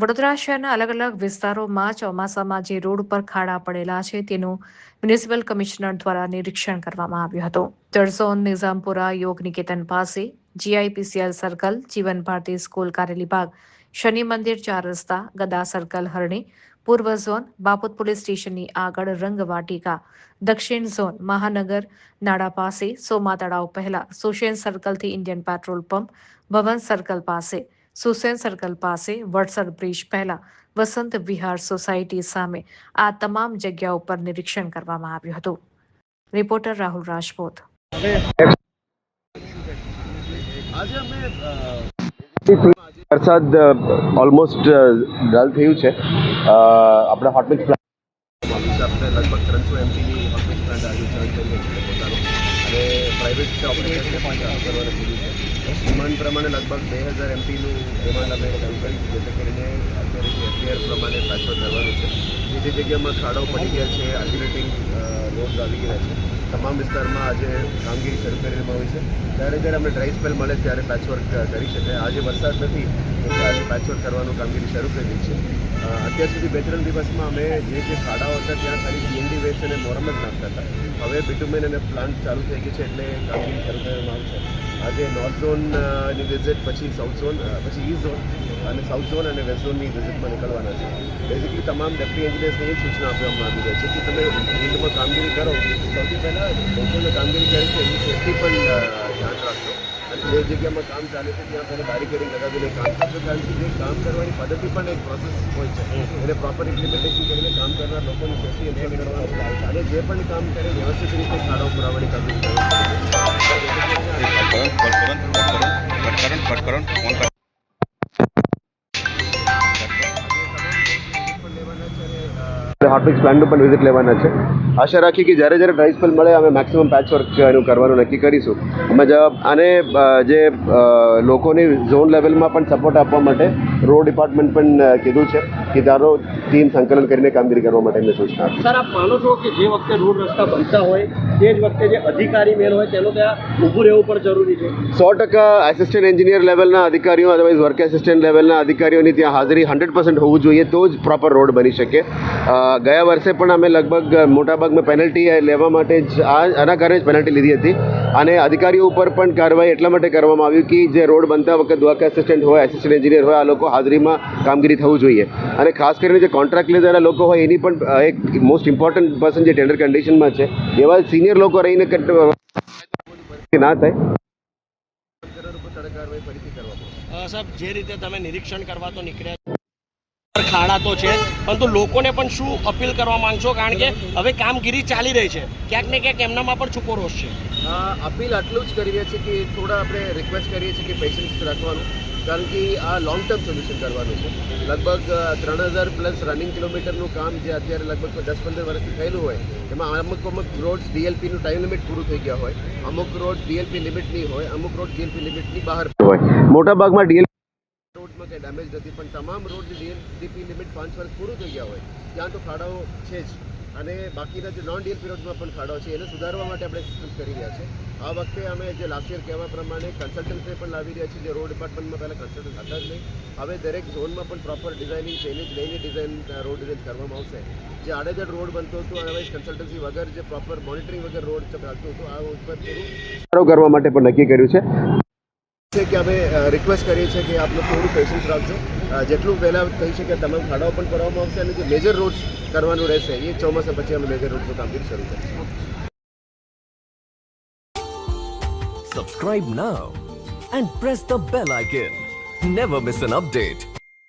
વડોદરા શહેરના અલગ અલગ વિસ્તારોમાં ચોમાસામાં જે રોડ પર ખાડા પડેલા છે તેનું મ્યુનિસિપલ કમિશનર દ્વારા નિરીક્ષણ કરવામાં આવ્યું હતું. જળઝોન નિઝામપુરા યોગ નિકેતન પાસે, જીઆઈપીસીએલ સર્કલ, જીવન ભારતી સ્કૂલ કારેલી બાગ, શનિ મંદિર 4 રસ્તા, ગદા સર્કલ હરણી, પૂર્વ ઝોન, બાપુત પોલીસ સ્ટેશનની આગળ રંગવાટિકા, દક્ષિણ ઝોન, મહાનગર નાડા પાસે, સોમા તળાવ પહેલા, સુશેન સર્કલથી ઇન્ડિયન પેટ્રોલ પંપ, ભવન સર્કલ પાસે, સુસેન સર્કલ પાસે, વડસર બ્રિજ પહેલા, વસંત વિહાર સોસાયટી સામે આ તમામ જગ્યાઓ પર નિરીક્ષણ કરવામાં આવ્યું હતું. રિપોર્ટર રાહુલ રાજપૂત. વરસાદ ઓલમોસ્ટ ડલ થયું છે. આપણે હોટમિક્સ પ્લાન્ટ આપણે લગભગ 300 એમપીની હોટમિક્સ પ્લાન્ટ આજે જોઈન કરીએ છીએ પોતાનો, અને પ્રાઇવેટ ઓપરેટરને પણ ચાલુ કરવાનું કીધું છે. ડિમાન્ડ પ્રમાણે લગભગ 2000 એમપીનું ડિમાન્ડ અમે ચાલુ કરી છે, જેથી કરીને અત્યારે એફઆઈઆર પ્રમાણે ટ્રાન્સફર કરવાનું છે. જે જગ્યામાં ખાડાઓ પડી ગયા છે, આલ્ટરનેટિંગ રોડ આવી ગયા છે, તમામ વિસ્તારમાં આજે કામગીરી શરૂ કરવામાં આવી છે. જ્યારે અમને ડ્રાય સ્પેલ મળે ત્યારે પેચવર્ક કરી શકે. આજે વરસાદ નથી એટલે આજે પેચવર્ક કરવાનું કામગીરી શરૂ કરી છે. અત્યાર સુધી 2-3 દિવસમાં અમે જે ખાડાઓ હતા ત્યાં ખાલી સીએનડી વેસ્ટ અને મોરમ જ નાખતા હતા. હવે બિટુમેન અને પ્લાન્ટ ચાલુ થઈ ગઈ છે એટલે કામગીરી શરૂ કરવામાં આવશે. આજે નોર્થ ઝોનની વિઝિટ, પછી સાઉથ ઝોન, પછી ઈસ્ટ ઝોન અને સાઉથ ઝોન અને વેસ્ટ ઝોનની વિઝિટમાં નીકળવાના છે. બેઝિકલી તમામ ડેપ્યુટી એન્જિનિયર્સને એ સૂચના આપવામાં આવી રહી છે કે તમે ફિલ્ડમાં કામગીરી કરો, સૌથી પહેલાં લોકોને કામગીરી કરી છે એની સેફ્ટી પણ ધ્યાન રાખજો. અને જે જગ્યામાં કામ ચાલે છે ત્યાં પહેલાં બેરિકેડિંગ લગાવીને કામ કરજો, કારણ કે જે કામ કરવાની પદ્ધતિ પણ એક પ્રોસેસ હોય છે. એને પ્રોપર ઇમ્પ્લિમેન્ટેશન કરીને કામ કરનાર લોકોની સેફ્ટી એન્શ્યોર કરવાનું અને જે પણ કામ કરે વ્યવસ્થિત રીતે ખાડાઓ પુરાવાની કામગીરી કરવી. હોટમિક્સ પ્લાન્ટનું પણ વિઝિટ લેવાના છે. આશા રાખી કે જ્યારે ડ્રાય સ્પેલ મળે અમે મેક્સિમમ પેચવર્ક એનું કરવાનું નક્કી કરીશું. અમે આને જે લોકોની ઝોન લેવલમાં પણ સપોર્ટ આપવા માટે રોડ ડિપાર્ટમેન્ટ પણ કીધું છે કે તારો ટીમ સંકલન કરીને કામગીરી કરવા માટે એમને સૂચના આપી. સર, આપ માનો છો કે જે વખતે રોડ રસ્તા બનતા હોય તે જ વખતે જે અધિકારી મેન હોય તેનું ત્યાં ઊભું રહેવું પણ જરૂરી છે? 100% આસિસ્ટન્ટ એન્જિનિયર લેવલના અધિકારીઓ, અદરવાઇઝ વર્ક આસિસ્ટન્ટ લેવલના અધિકારીઓની ત્યાં હાજરી 100% હોવું જોઈએ, તો જ પ્રોપર રોડ બની શકે. ગયા વર્ષે પણ અમે લગભગ મોટાભાગમાં પેનલ્ટી લેવા માટે જ આના કારણે જ પેનલ્ટી લીધી હતી. અને અધિકારીઓ ઉપર પણ કાર્યવાહી એટલા માટે કરવામાં આવી કે જે રોડ બનતા વખતે વર્ક આસિસ્ટન્ટ હોય, આસિસ્ટન્ટ એન્જિનિયર હોય, આ લોકો હાજરીમાં કામગીરી થવું જોઈએ. અને ખાસ કરીને જે કોન્ટ્રાક્ટ લીધેલા લોકો હોય એની પણ એક મોસ્ટ ઇમ્પોર્ટન્ટ પર્સન જે ટેન્ડર કન્ડિશનમાં છે એવા સિનિયર લોકો રહીને ના થાય. સાહેબ, જે રીતે તમે નિરીક્ષણ કરવા તો નીકળ્યા ખાડા તો છે, પરંતુ લોકોને પણ શું અપીલ કરવા માંગશો? કારણ કે હવે કામગીરી ચાલી રહી છે, ક્યાંક ને ક્યાંક એમનામાં પણ છુપો રોષ છે. અપીલ આટલું જ કરી રહ્યા છે કે થોડા આપણે રિક્વેસ્ટ કરીએ છીએ કે પેશન્સ રાખવાનું, કારણ કે આ લોંગ ટર્મ સોલ્યુશન કરવાનું છે. લગભગ 3000+ રનિંગ કિલોમીટરનું કામ જે અત્યારે લગભગ 10-15 વર્ષથી થયેલું હોય, એમાં અમુક રોડ્સ ડીએલપીનું ટાઈમ લિમિટ પૂરું થઈ ગયા હોય, અમુક રોડ ડીએલપી લિમિટની હોય, અમુક રોડ ડીએલપી લિમિટની બહાર હોય. મોટાભાગમાં રોડમાં કંઈ ડેમેજ નથી, પણ તમામ રોડ ડીએલપી લિમિટ 5 વર્ષ પૂરું થઈ ગયા હોય ત્યાં તો ખાડાઓ છે જ. અને બાકીના જે નોન ડીએલપી રોડમાં પણ ખાડાઓ છે, એને સુધારવા માટે આપણે સિસ્ટમ કરી રહ્યા છે. આ વખતે અમે જે લાસ્ટ યર કહેવા પ્રમાણે કન્સલ્ટન્સને પણ લાવી રહ્યા છીએ. જે રોડ ડિપાર્ટમેન્ટમાં પહેલાં કન્સલ્ટન્સ હતા જ નહીં, હવે દરેક ઝોનમાં પણ પ્રોપર ડિઝાઇનિંગ છે, એને જ લઈને રોડ ડિઝાઇન કરવામાં આવશે. જે આડેધડ રોડ બનતો હતો, અદરવાઇઝ કન્સલ્ટન્સી વગર જે પ્રોપર મોનિટરિંગ વગર રોડ ચાલતું હતું, આ ઉપર પૂરું કરવા માટે પણ નક્કી કર્યું છે કે અમે રિક્વેસ્ટ કરીએ છીએ કે આપ લોકો થોડું પેશન્સ રાખજો. જેટલું પહેલાં થઈ શકે તમામ ખાડાઓ પણ કરવામાં આવશે, અને જે મેજર રોડ્સ કરવાનું રહેશે એ ચોમાસા પછી અમે મેજર રોડ્સનું કામગીરી શરૂ કરીશું. Subscribe now and press the bell icon. Never miss an update.